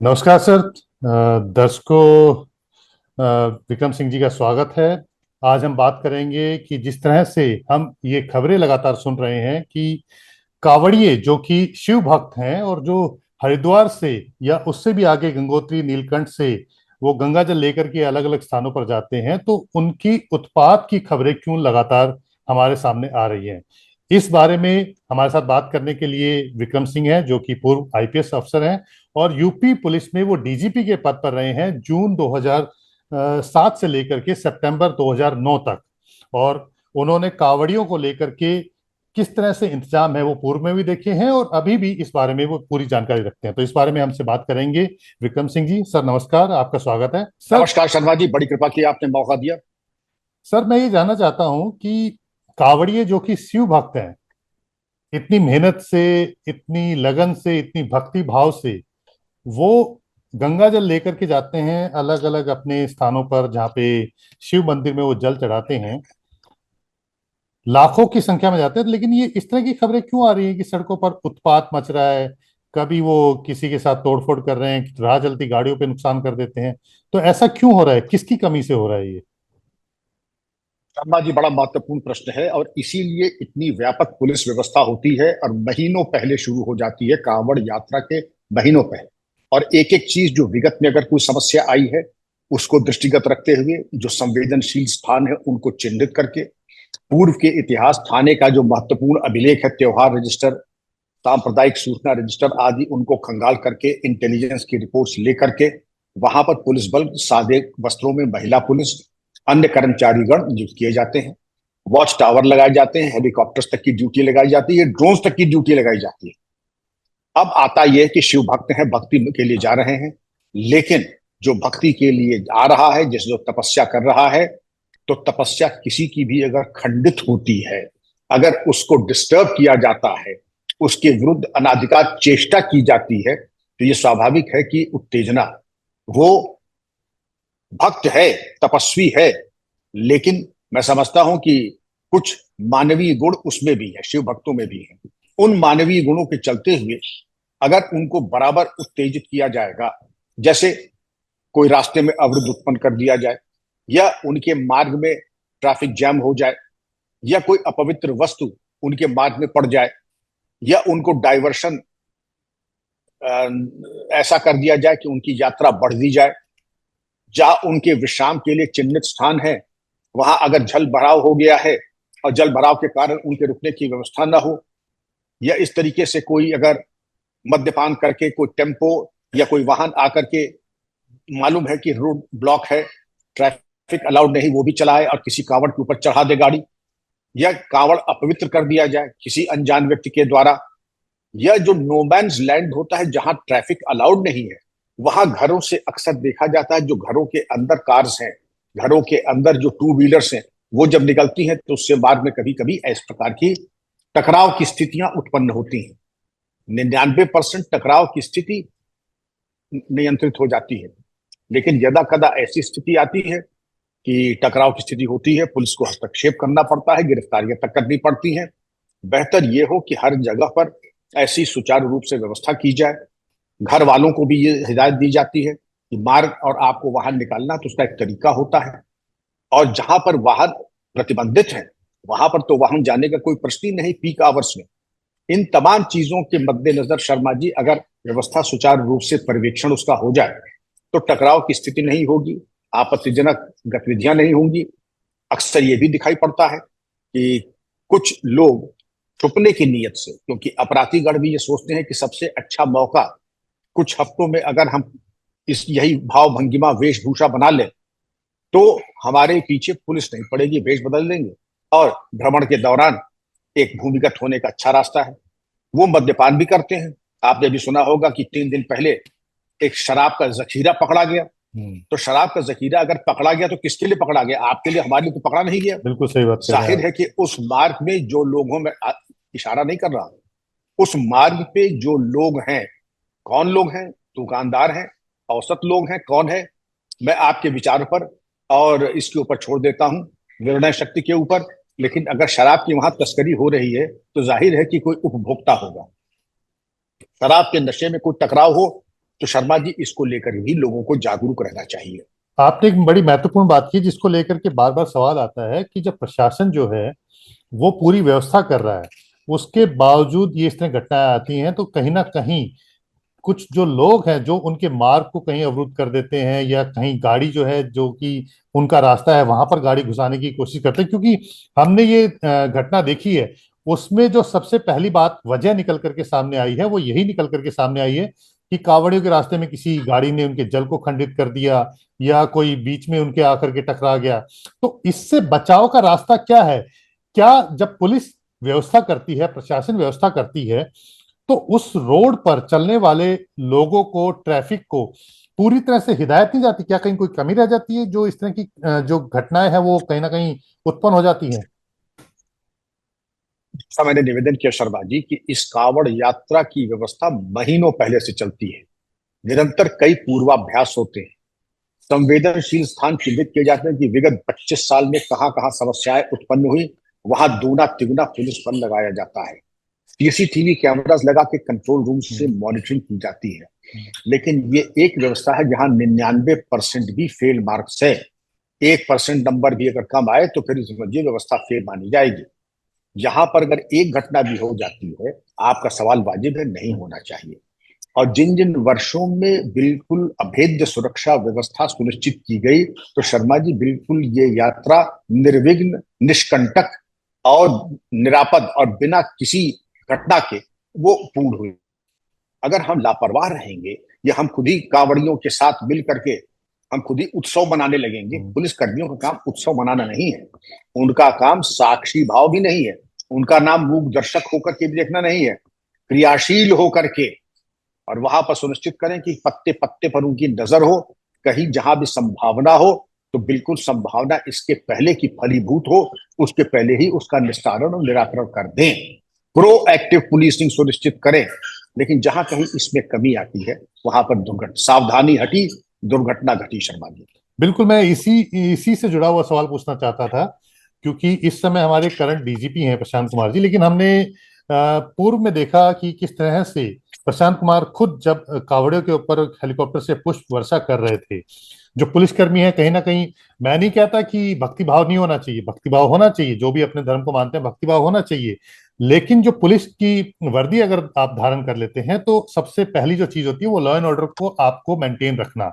नमस्कार सर। दर्शकों, विक्रम सिंह जी का स्वागत है। आज हम बात करेंगे कि जिस तरह से हम ये खबरें लगातार सुन रहे हैं कि कांवड़िए जो कि शिव भक्त हैं और जो हरिद्वार से या उससे भी आगे गंगोत्री नीलकंठ से वो गंगा जल लेकर के अलग अलग स्थानों पर जाते हैं, तो उनकी उत्पात की खबरें क्यों लगातार हमारे सामने आ रही हैं। इस बारे में हमारे साथ बात करने के लिए विक्रम सिंह हैं, जो कि पूर्व आईपीएस अफसर हैं और यूपी पुलिस में वो डीजीपी के पद पर रहे हैं जून 2007 से लेकर के सितंबर 2009 तक। और उन्होंने कांवड़ियों को लेकर के किस तरह से इंतजाम है वो पूर्व में भी देखे हैं और अभी भी इस बारे में वो पूरी जानकारी रखते हैं। तो इस बारे में हमसे बात करेंगे विक्रम सिंह जी। सर नमस्कार, आपका स्वागत है सर। नमस्कार शर्मा जी, बड़ी कृपा की आपने मौका दिया। सर मैं ये जानना चाहता हूं कि कांवड़िए जो कि शिव भक्त हैं, इतनी मेहनत से, इतनी लगन से, इतनी भक्ति भाव से वो गंगा जल लेकर के जाते हैं अलग अलग अपने स्थानों पर जहाँ पे शिव मंदिर में वो जल चढ़ाते हैं। लाखों की संख्या में जाते हैं, लेकिन ये इस तरह की खबरें क्यों आ रही है कि सड़कों पर उत्पात मच रहा है, कभी वो किसी के साथ तोड़फोड़ कर रहे हैं, राह चलती गाड़ियों पे नुकसान कर देते हैं। तो ऐसा क्यों हो रहा है, किसकी कमी से हो रहा है ये। शर्मा जी, बड़ा महत्वपूर्ण प्रश्न है और इसीलिए इतनी व्यापक पुलिस व्यवस्था होती है और महीनों पहले शुरू हो जाती है, कांवड़ यात्रा के महीनों पहले। और एक एक चीज जो विगत में अगर कोई समस्या आई है उसको दृष्टिगत रखते हुए जो संवेदनशील स्थान है उनको चिन्हित करके, पूर्व के इतिहास, थाने का जो महत्वपूर्ण अभिलेख है, त्योहार रजिस्टर, सांप्रदायिक सूचना रजिस्टर आदि, उनको खंगाल करके इंटेलिजेंस की रिपोर्ट्स लेकर के वहां पर पुलिस बल, सादे वस्त्रों में महिला पुलिस, अन्य कर्मचारीगण नियुक्त किए जाते हैं। वॉच टावर लगाए जाते हैं, हेलीकॉप्टर्स तक की ड्यूटी लगाई जाती है, ड्रोन्स तक की ड्यूटी लगाई जाती है। अब आता यह कि शिव भक्त हैं, भक्ति के लिए जा रहे हैं, लेकिन जो भक्ति के लिए आ रहा है, जिस जो तपस्या कर रहा है, तो तपस्या किसी की भी अगर खंडित होती है, अगर उसको डिस्टर्ब किया जाता है, उसके विरुद्ध अनाधिकार चेष्टा की जाती है, तो ये स्वाभाविक है कि उत्तेजना, वो भक्त है, तपस्वी है, लेकिन मैं समझता हूं कि कुछ मानवीय गुण उसमें भी है, शिव भक्तों में भी है। उन मानवीय गुणों के चलते हुए अगर उनको बराबर उत्तेजित किया जाएगा, जैसे कोई रास्ते में अवरुद्ध उत्पन्न कर दिया जाए, या उनके मार्ग में ट्रैफिक जैम हो जाए, या कोई अपवित्र वस्तु उनके मार्ग में पड़ जाए, या उनको डाइवर्शन ऐसा कर दिया जाए कि उनकी यात्रा बढ़ दी जाए, जहां उनके विश्राम के लिए चिन्हित स्थान है वहां अगर जल भराव हो गया है और जल भराव के कारण उनके रुकने की व्यवस्था न हो, या इस तरीके से कोई अगर मद्यपान करके कोई टेम्पो या कोई वाहन आकर के, मालूम है कि रोड ब्लॉक है, ट्रैफिक अलाउड नहीं, वो भी चलाए और किसी कांवड़ के ऊपर चढ़ा दे गाड़ी, या कांवड़ अपवित्र कर दिया जाए किसी अनजान व्यक्ति के द्वारा, या जो नोमैन्स लैंड होता है जहां ट्रैफिक अलाउड नहीं है, वहां घरों से अक्सर देखा जाता है, जो घरों के अंदर कार्स हैं, घरों के अंदर जो टू व्हीलर्स हैं, वो जब निकलती हैं तो उससे मार्ग में कभी कभी इस प्रकार की टकराव की स्थितियां उत्पन्न होती हैं। 99% टकराव की स्थिति नियंत्रित हो जाती है, लेकिन यदा कदा ऐसी स्थिति आती है कि टकराव की स्थिति होती है, पुलिस को हस्तक्षेप करना पड़ता है, गिरफ्तारियां तक करनी पड़ती हैं। बेहतर यह हो कि हर जगह पर ऐसी सुचारू रूप से व्यवस्था की जाए। घर वालों को भी ये हिदायत दी जाती है कि मार्ग और आपको वाहन निकालना तो उसका एक तरीका होता है, और जहां पर वाहन प्रतिबंधित है वहां पर तो वाहन जाने का कोई प्रश्न ही नहीं पीक आवर्स में। इन तमाम चीजों के मद्देनजर शर्मा जी, अगर व्यवस्था सुचारू रूप से पर्यवेक्षण उसका हो जाए तो टकराव की स्थिति नहीं होगी, आपत्तिजनक गतिविधियां नहीं होंगी। अक्सर ये भी दिखाई पड़ता है कि कुछ लोग छुपने की नीयत से, क्योंकि अपराधीगण भी ये सोचते हैं कि सबसे अच्छा मौका, कुछ हफ्तों में अगर हम इस यही भाव भंगिमा वेशभूषा बना लें तो हमारे पीछे पुलिस नहीं पड़ेगी, वेश बदल देंगे और भ्रमण के दौरान एक भूमिगत होने का अच्छा रास्ता है। वो मद्यपान भी करते हैं। आपने भी सुना होगा कि 3 दिन पहले एक शराब का जखीरा पकड़ा गया। तो शराब का जखीरा अगर पकड़ा गया तो किसके लिए पकड़ा गया? आपके लिए, हमारे लिए तो पकड़ा नहीं गया। बिल्कुल सही बात कह रहे हैं जाहिर आप। है कि उस मार्ग में जो लोगों में इशारा नहीं कर रहा, उस मार्ग पे जो लोग हैं, कौन लोग हैं? दुकानदार हैं, औसत लोग हैं, कौन है? मैं आपके विचार पर और इसके ऊपर छोड़ देता हूं, निर्णय शक्ति के ऊपर। लेकिन अगर शराब की वहां तस्करी हो रही है तो जाहिर है कि कोई उपभोक्ता होगा। शराब के नशे में कोई टकराव हो तो शर्मा जी इसको लेकर भी लोगों को जागरूक रहना चाहिए। आपने एक बड़ी महत्वपूर्ण बात की जिसको लेकर के बार बार सवाल आता है कि जब प्रशासन जो है वो पूरी व्यवस्था कर रहा है, उसके बावजूद ये इस तरह घटनाएं आती हैं, तो कहीं ना कहीं कुछ जो लोग हैं जो उनके मार्ग को कहीं अवरुद्ध कर देते हैं, या कहीं गाड़ी जो है जो कि उनका रास्ता है वहां पर गाड़ी घुसाने की कोशिश करते हैं। क्योंकि हमने ये घटना देखी है, उसमें जो सबसे पहली बात वजह निकल करके सामने आई है वो यही निकल करके सामने आई है कि कांवड़ियों के रास्ते में किसी गाड़ी ने उनके जल को खंडित कर दिया, या कोई बीच में उनके आकर के टकरा गया। तो इससे बचाव का रास्ता क्या है? क्या जब पुलिस व्यवस्था करती है, प्रशासन व्यवस्था करती है, तो उस रोड पर चलने वाले लोगों को, ट्रैफिक को पूरी तरह से हिदायत नहीं जाती? क्या कहीं कोई कमी रह जाती है जो इस तरह की जो घटनाएं हैं वो कहीं ना कहीं उत्पन्न हो जाती हैं? ऐसा मैंने निवेदन किया शर्मा जी कि इस कांवड़ यात्रा की व्यवस्था महीनों पहले से चलती है। निरंतर कई पूर्वाभ्यास होते हैं, संवेदनशील स्थान चिन्हित किए जाते हैं कि विगत 25 साल में कहां कहां समस्याएं उत्पन्न हुई, वहां दूना तिगुना पुलिस बल लगाया जाता है। सीसीटीवी कैमरास लगा के कंट्रोल रूम से हम्म, मॉनिटरिंग की जाती है। लेकिन ये एक व्यवस्था है जहां 99% भी फेल मार्क्स है। 1% नंबर भी अगर कम आए तो फिर समझिए व्यवस्था फेल मानी जाएगी। यहाँ पर अगर एक घटना भी हो जाती है, आपका सवाल वाजिब है, नहीं होना चाहिए। और जिन जिन वर्षों में बिल्कुल अभेद्य सुरक्षा व्यवस्था सुनिश्चित की गई, तो शर्मा जी बिल्कुल ये यात्रा निर्विघ्न, निष्कंटक और निरापद और बिना किसी घटना के वो पूर्ण हुई। अगर हम लापरवाह रहेंगे या हम खुद ही कांवड़ियों के साथ मिल करके हम खुद ही उत्सव मनाने लगेंगे, हम्म, पुलिस कर्मियों का काम उत्सव मनाना नहीं है। उनका काम साक्षी भाव भी नहीं है। उनका नाम मूक दर्शक होकर के भी देखना नहीं है। क्रियाशील होकर के और वहां पर सुनिश्चित करें कि पत्ते पत्ते पर उनकी नजर हो। कहीं जहां भी संभावना हो तो बिल्कुल संभावना इसके पहले की फलीभूत हो, उसके पहले ही उसका निस्तारण और निराकरण कर दें। प्रोएक्टिव पुलिसिंग सुनिश्चित करें। लेकिन जहां कहीं इसमें कमी आती है वहां पर दुर्घटना, सावधानी हटी, दुर्घटना घटी शर्मा जी। बिल्कुल। मैं इसी इसी से जुड़ा हुआ सवाल पूछना चाहता था, क्योंकि इस समय हमारे करंट डीजीपी हैं प्रशांत कुमार जी, लेकिन हमने पूर्व में देखा कि किस तरह से प्रशांत कुमार खुद जब कावड़ियों के ऊपर हेलीकॉप्टर से पुष्प वर्षा कर रहे थे, जो पुलिसकर्मी है कहीं ना कहीं, मैं नहीं कहता कि भक्तिभाव नहीं होना चाहिए, भक्तिभाव होना चाहिए, जो भी अपने धर्म को मानते हैं भक्तिभाव होना चाहिए, लेकिन जो पुलिस की वर्दी अगर आप धारण कर लेते हैं तो सबसे पहली जो चीज होती है वो लॉ एंड ऑर्डर को आपको मेंटेन रखना।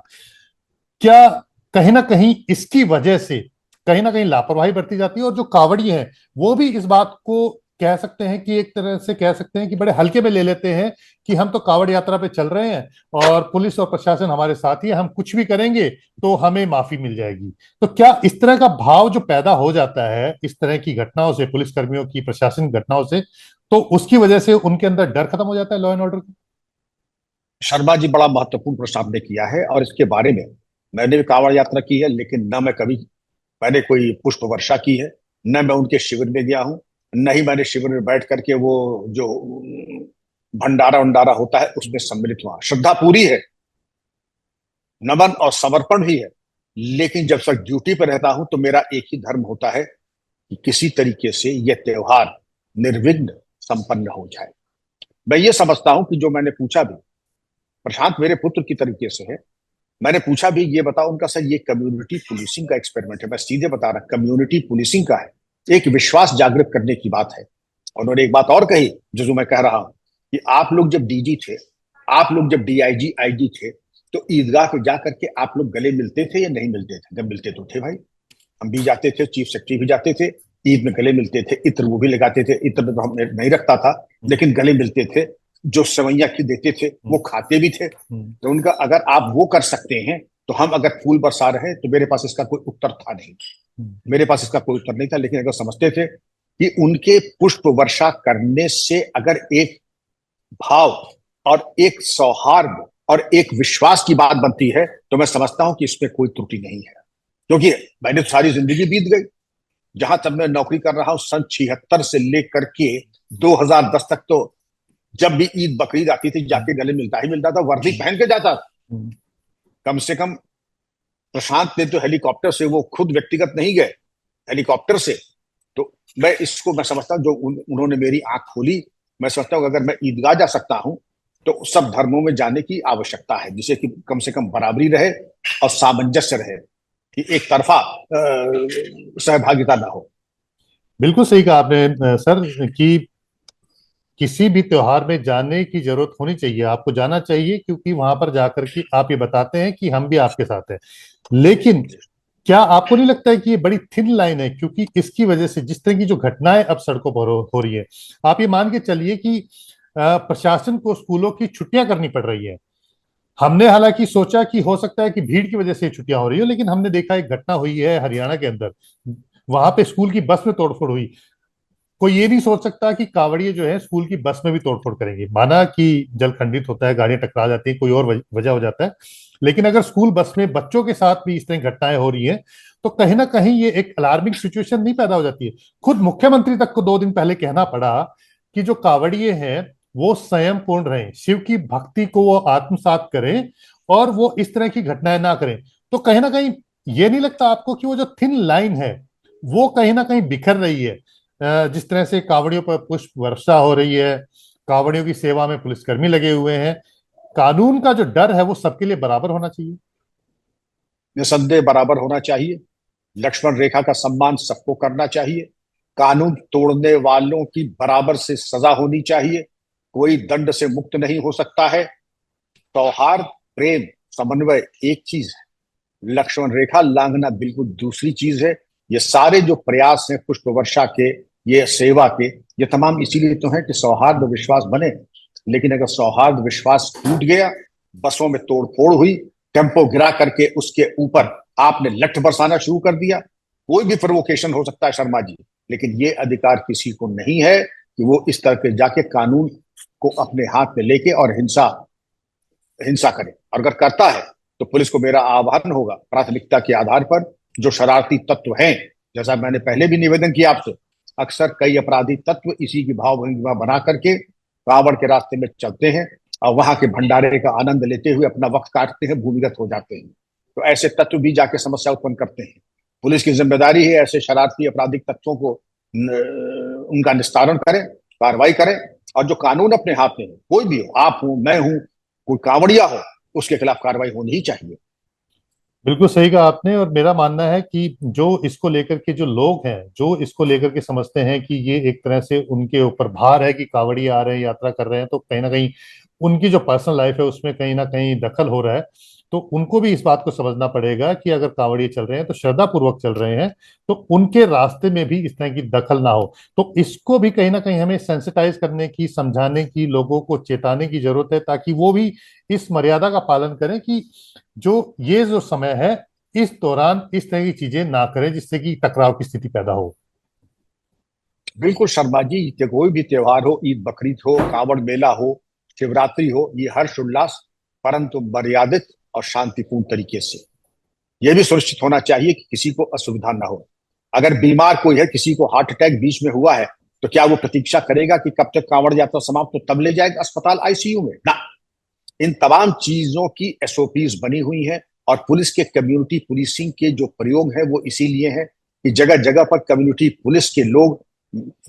क्या कहीं ना कहीं इसकी वजह से कहीं ना कहीं लापरवाही बरती जाती है, और जो कावड़ी हैं वो भी इस बात को कह सकते हैं कि एक तरह से कह सकते हैं कि बड़े हल्के में ले लेते हैं कि हम तो कावड़ यात्रा पे चल रहे हैं और पुलिस और प्रशासन हमारे साथ ही है, हम कुछ भी करेंगे तो हमें माफी मिल जाएगी। तो क्या इस तरह का भाव जो पैदा हो जाता है इस तरह की घटनाओं से, पुलिस कर्मियों की, प्रशासन घटनाओं से, तो उसकी वजह से उनके अंदर डर खत्म हो जाता है लॉ एंड ऑर्डर का? शर्मा जी बड़ा महत्वपूर्ण प्रश्न आपने किया है और इसके बारे में मैंने भी कांवड़ यात्रा की है, लेकिन न मैं कभी मैंने कोई पुष्प वर्षा की है, न मैं उनके शिविर में गया हूं, न ही मैंने शिविर में बैठ करके वो जो भंडारा उंडारा होता है उसमें सम्मिलित हुआ। श्रद्धा पूरी है, नमन और समर्पण भी है, लेकिन जब तक ड्यूटी पर रहता हूं तो मेरा एक ही धर्म होता है कि किसी तरीके से यह त्योहार निर्विघ्न संपन्न हो जाए। मैं ये समझता हूं कि जो मैंने पूछा भी, प्रशांत मेरे पुत्र की तरीके से है, मैंने पूछा भी ये बताओ उनका सर ये कम्युनिटी पुलिसिंग का एक्सपेरिमेंट है, मैं सीधे बता रहा कम्युनिटी पुलिसिंग का है, एक विश्वास जागृत करने की बात है। और उन्होंने एक बात और कही जो मैं कह रहा हूं कि आप लोग जब डीजी थे, आप लोग जब डीआईजी आईजी थे, तो ईदगाह पे जाकर के आप लोग गले मिलते थे या नहीं मिलते थे? जब मिलते तो थे भाई, हम भी जाते थे, चीफ सेक्रेटरी भी जाते थे, ईद में गले मिलते थे, इत्र वो भी लगाते थे, इत्र तो हम नहीं रखता था लेकिन गले मिलते थे। जो सवैया की देते थे वो खाते भी थे। तो उनका अगर आप वो कर सकते हैं तो हम अगर फूल बरसा रहे, तो मेरे पास इसका कोई उत्तर था नहीं, मेरे पास इसका कोई उत्तर नहीं था। लेकिन अगर समझते थे कि उनके पुष्प वर्षा करने से अगर एक भाव और एक सौहार्द और एक विश्वास की बात बनती है, तो मैं समझता हूं कि इसमें कोई त्रुटि नहीं है। क्योंकि मैंने तो सारी जिंदगी बीत गई, जहां तक मैं नौकरी कर रहा हूं सन 76 से लेकर के 2010 तक, तो जब भी ईद बकरीद आती थी जाके गले मिलता ही मिलता था, वर्दी पहन के जाता था। कम से कम प्रशांत ने तो हेलीकॉप्टर से, वो खुद व्यक्तिगत नहीं गए, हेलीकॉप्टर से। तो मैं समझता हूँ जो उन्होंने मेरी आंख खोली। मैं समझता हूँ अगर मैं ईदगाह जा सकता हूँ तो सब धर्मों में जाने की आवश्यकता है, जिसे कि कम से कम बराबरी रहे और सामंजस्य रहे, कि एक तरफा सहभागिता ना हो। बिल्कुल सही कहा आपने सर, कि किसी भी त्योहार में जाने की जरूरत होनी चाहिए, आपको जाना चाहिए, क्योंकि वहां पर जाकर के आप ये बताते हैं कि हम भी आपके साथ हैं। लेकिन क्या आपको नहीं लगता है कि ये बड़ी थिन लाइन है, क्योंकि इसकी वजह से जिस तरह की जो घटनाएं अब सड़कों पर हो रही है, आप ये मान के चलिए कि प्रशासन को स्कूलों की छुट्टियां करनी पड़ रही है। हमने हालांकि सोचा कि हो सकता है कि भीड़ की वजह से छुट्टियां हो रही हो, लेकिन हमने देखा एक घटना हुई है हरियाणा के अंदर, वहां पे स्कूल की बस में तोड़फोड़ हुई। कोई ये नहीं सोच सकता कि कांवड़िए जो है स्कूल की बस में भी तोड़फोड़ करेंगे। माना कि जल खंडित होता है, गाड़ियां टकरा जाती है, कोई और वजह हो जाता है, लेकिन अगर स्कूल बस में बच्चों के साथ भी इस तरह घटनाएं हो रही हैं, तो कहीं ना कहीं ये एक अलार्मिंग सिचुएशन नहीं पैदा हो जाती है। खुद मुख्यमंत्री तक को 2 दिन पहले कहना पड़ा कि जो कांवड़िए हैं वो संयम पूर्ण रहें, शिव की भक्ति को वो आत्मसात करें, और वो इस तरह की घटनाएं ना करें। तो कहीं ना कहीं ये नहीं लगता आपको कि वो जो थिन लाइन है वो कहीं ना कहीं बिखर रही है? जिस तरह से कावड़ियों पर पुष्प वर्षा हो रही है, कावड़ियों की सेवा में पुलिसकर्मी लगे हुए हैं, कानून का जो डर है वो सबके लिए बराबर होना चाहिए। निसंदेह बराबर होना चाहिए। लक्ष्मण रेखा का सम्मान सबको करना चाहिए। कानून तोड़ने वालों की बराबर से सजा होनी चाहिए। कोई दंड से मुक्त नहीं हो सकता है। सौहार्द, प्रेम, समन्वय एक चीज है, लक्ष्मण रेखा लांघना बिल्कुल दूसरी चीज है। ये सारे जो प्रयास हैं पुष्प वर्षा के, ये सेवा के, ये तमाम इसीलिए तो है कि सौहार्द विश्वास बने। लेकिन अगर सौहार्द विश्वास टूट गया, बसों में तोड़फोड़ हुई, टेम्पो गिरा करके उसके ऊपर आपने लठ बरसाना शुरू कर दिया, कोई भी प्रोवोकेशन हो सकता है शर्मा जी, लेकिन ये अधिकार किसी को नहीं है कि वो इस तरह के जाके कानून को अपने हाथ में लेके और हिंसा हिंसा करे। और अगर करता है तो पुलिस को मेरा आह्वान होगा, प्राथमिकता के आधार पर जो शरारती तत्व हैं, जैसा मैंने पहले भी निवेदन किया आपसे, अक्सर कई अपराधी तत्व इसी की भावभंगिमा बना करके कांवड़ के रास्ते में चलते हैं और वहां के भंडारे का आनंद लेते हुए अपना वक्त काटते हैं, भूमिगत हो जाते हैं। तो ऐसे तत्व भी जाके समस्या उत्पन्न करते हैं। पुलिस की जिम्मेदारी है ऐसे शरारती आपराधिक तत्वों को उनका निस्तारण करें, कार्रवाई करें। और जो कानून अपने हाथ में है, कोई भी हो, आप हूं, मैं हूं, कोई कांवड़िया हो, उसके खिलाफ कार्रवाई होनी ही चाहिए। बिल्कुल सही कहा आपने, और मेरा मानना है कि जो इसको लेकर के जो लोग हैं, जो इसको लेकर के समझते हैं कि ये एक तरह से उनके ऊपर भार है कि कांवड़िए आ रहे हैं, यात्रा कर रहे हैं, तो कहीं ना कहीं उनकी जो पर्सनल लाइफ है उसमें कहीं ना कहीं दखल हो रहा है। तो उनको भी इस बात को समझना पड़ेगा कि अगर कांवड़िए चल रहे हैं तो श्रद्धा पूर्वक चल रहे हैं, तो उनके रास्ते में भी इस तरह की दखल ना हो। तो इसको भी कहीं ना कहीं हमें सेंसिटाइज करने की, समझाने की, लोगों को चेताने की जरूरत है, ताकि वो भी इस मर्यादा का पालन करें कि जो ये जो समय है इस दौरान इस तरह की चीजें ना करें जिससे कि टकराव की स्थिति पैदा हो। बिल्कुल शर्मा जी, कोई भी त्योहार हो, ईद बकरीद हो, कांवड़ मेला हो, शिवरात्रि हो, ये हर्ष उल्लास, परंतु मर्यादित और शांतिपूर्ण तरीके से। यह भी सुनिश्चित होना चाहिए कि किसी को असुविधा ना हो। अगर बीमार कोई है, किसी को हार्ट अटैक बीच में हुआ है, तो क्या वो प्रतीक्षा करेगा कि कब तक कांवड़ यात्रा समाप्त हो तब ले जाएगा अस्पताल आईसीयू में? ना। इन तमाम चीजों की एसओपीज बनी हुई है। और पुलिस के कम्युनिटी पुलिसिंग के जो प्रयोग है वो इसीलिए है कि जगह जगह पर कम्युनिटी पुलिस के लोग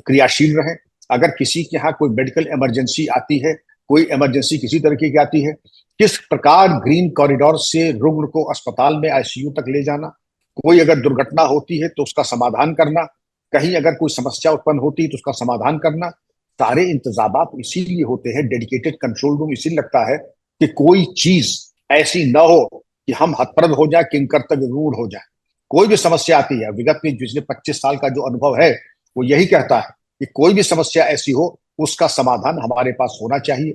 क्रियाशील रहें। अगर किसी के यहाँ कोई मेडिकल इमरजेंसी आती है, कोई इमरजेंसी किसी तरीके की आती है, किस प्रकार ग्रीन कॉरिडोर से रुग्ण को अस्पताल में आईसीयू तक ले जाना, कोई अगर दुर्घटना होती है तो उसका समाधान करना, कहीं अगर कोई समस्या उत्पन्न होती है तो उसका समाधान करना, सारे इंतजाम इसीलिए होते हैं। डेडिकेटेड कंट्रोल रूम इसीलिए लगता है कि कोई चीज ऐसी न हो कि हम हतप्रभ हो जाए, किंग कर्तव्य रूढ़ हो जाए। कोई भी समस्या आती है, विगत में पिछले 25 साल का जो अनुभव है वो यही कहता है कि कोई भी समस्या ऐसी हो, उसका समाधान हमारे पास होना चाहिए।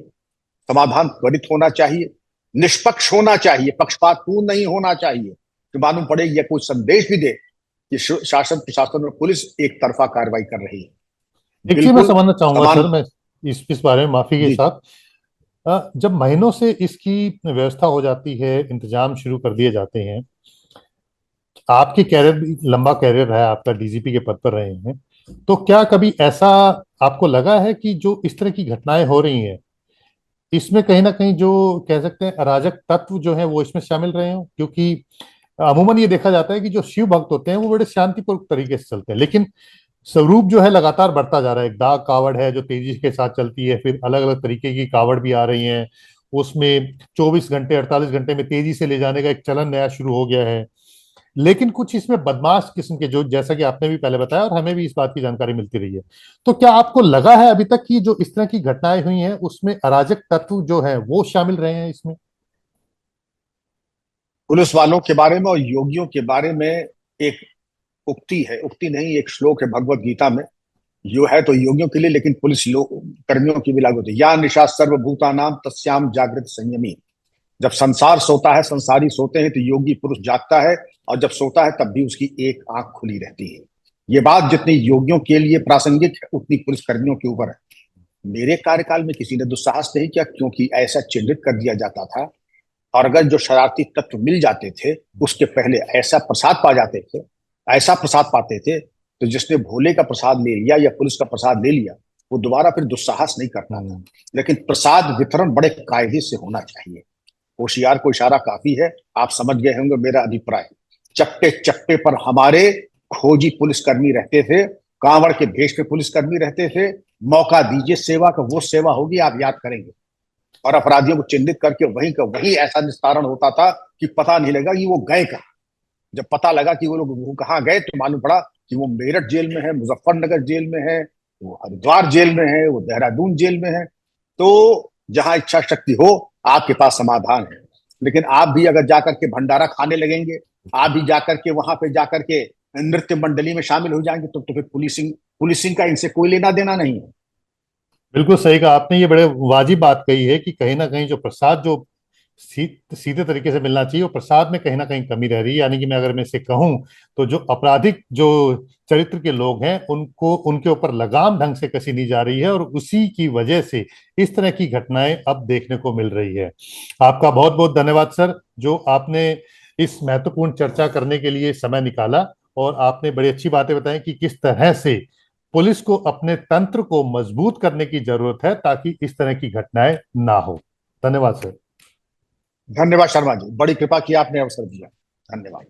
समाधान त्वरित होना चाहिए, निष्पक्ष होना चाहिए, पक्षपातपूर्ण नहीं होना चाहिए कि मालूम पड़े या कोई संदेश भी दे कि शासन प्रशासन और पुलिस एक तरफा कार्रवाई कर रही है। एक चीज मैं बिल्कुल समझना चाहूंगा समान। सर, मैं इस बारे में माफी के जी। साथ, जब महीनों से इसकी व्यवस्था हो जाती है, इंतजाम शुरू कर दिए जाते हैं, आपकी कैरियर भी लंबा कैरियर रहा है, आपका डीजीपी के पद पर रहे हैं, तो क्या कभी ऐसा आपको लगा है कि जो इस तरह की घटनाएं हो रही हैं इसमें कहीं ना कहीं जो कह सकते हैं अराजक तत्व जो है वो इसमें शामिल रहे हो? क्योंकि अमूमन ये देखा जाता है कि जो शिव भक्त होते हैं वो बड़े शांतिपूर्वक तरीके से चलते हैं, लेकिन स्वरूप जो है लगातार बढ़ता जा रहा है। एक डाक कावड़ है जो तेजी के साथ चलती है, फिर अलग अलग तरीके की कावड़ भी आ रही हैं। उसमें 24 घंटे 48 घंटे में तेजी से ले जाने का एक चलन नया शुरू हो गया है। लेकिन कुछ इसमें बदमाश किस्म के, जो जैसा कि आपने भी पहले बताया और हमें भी इस बात की जानकारी मिलती रही है, तो क्या आपको लगा है अभी तक कि जो इस तरह की घटनाएं हुई हैं उसमें अराजक तत्व जो है वो शामिल रहे हैं इसमें? पुलिस वालों के बारे में और योगियों के बारे में एक उक्ति है, उक्ति नहीं, एक श्लोक है भगवत गीता में। यो है तो योगियों के लिए, लेकिन पुलिस लोग कर्मियों की भी लागू होती है। या निशा सर्वभूतानाम तस्याम जागृत संयमी। जब संसार सोता है, संसारी सोते हैं, तो योगी पुरुष जागता है, और जब सोता है तब भी उसकी एक आंख खुली रहती है। ये बात जितनी योगियों के लिए प्रासंगिक है उतनी पुलिस कर्मियों के ऊपर है। मेरे कार्यकाल में किसी ने दुस्साहस नहीं किया, क्योंकि ऐसा चिन्हित कर दिया जाता था। और अगर जो शरारती तत्व मिल जाते थे उसके पहले ऐसा प्रसाद पा जाते थे, ऐसा प्रसाद पाते थे, तो जिसने भोले का प्रसाद ले लिया या पुलिस का प्रसाद ले लिया, वो दोबारा फिर दुस्साहस नहीं करता था। लेकिन प्रसाद वितरण बड़े कायदे से होना चाहिए। होशियार को इशारा काफी है, आप समझ गए होंगे मेरा अभिप्राय। चप्पे चप्पे पर हमारे खोजी पुलिसकर्मी रहते थे, कांवड़ के भेष में पुलिसकर्मी रहते थे। मौका दीजिए सेवा का, वो सेवा होगी आप याद करेंगे। और अपराधियों को चिन्हित करके वहीं का वहीं ऐसा निस्तारण होता था कि पता नहीं लगा कि वो गए कहाँ। जब पता लगा कि वो लोग वो कहाँ गए, तो मालूम पड़ा कि वो मेरठ जेल में है, मुजफ्फरनगर जेल में है, वो हरिद्वार जेल में है, वो देहरादून जेल में है। तो जहां इच्छा शक्ति हो, आपके पास समाधान है। लेकिन आप भी अगर जाकर के भंडारा खाने लगेंगे, आप भी जाकर के वहां पे जाकर के नृत्य मंडली में शामिल हो जाएंगे, तो फिर पुलिसिंग पुलिसिंग का इनसे कोई लेना देना नहीं है। बिल्कुल सही कहा आपने। ये बड़े वाजिब बात कही है कि कहीं ना कहीं जो प्रसाद जो सीधे तरीके से मिलना चाहिए, वो प्रसाद में कहीं ना कहीं कमी रह रही है। यानी कि मैं अगर मैं इसे कहूं, तो जो आपराधिक जो चरित्र के लोग हैं उनको उनके ऊपर लगाम ढंग से कसी नहीं जा रही है, और उसी की वजह से इस तरह की घटनाएं अब देखने को मिल रही है। आपका बहुत बहुत धन्यवाद सर, जो आपने इस महत्वपूर्ण चर्चा करने के लिए समय निकाला, और आपने बड़ी अच्छी बातें बताई कि किस तरह से पुलिस को अपने तंत्र को मजबूत करने की जरूरत है ताकि इस तरह की घटनाएं ना हो। धन्यवाद सर। धन्यवाद शर्मा जी, बड़ी कृपा की आपने अवसर दिया। धन्यवाद।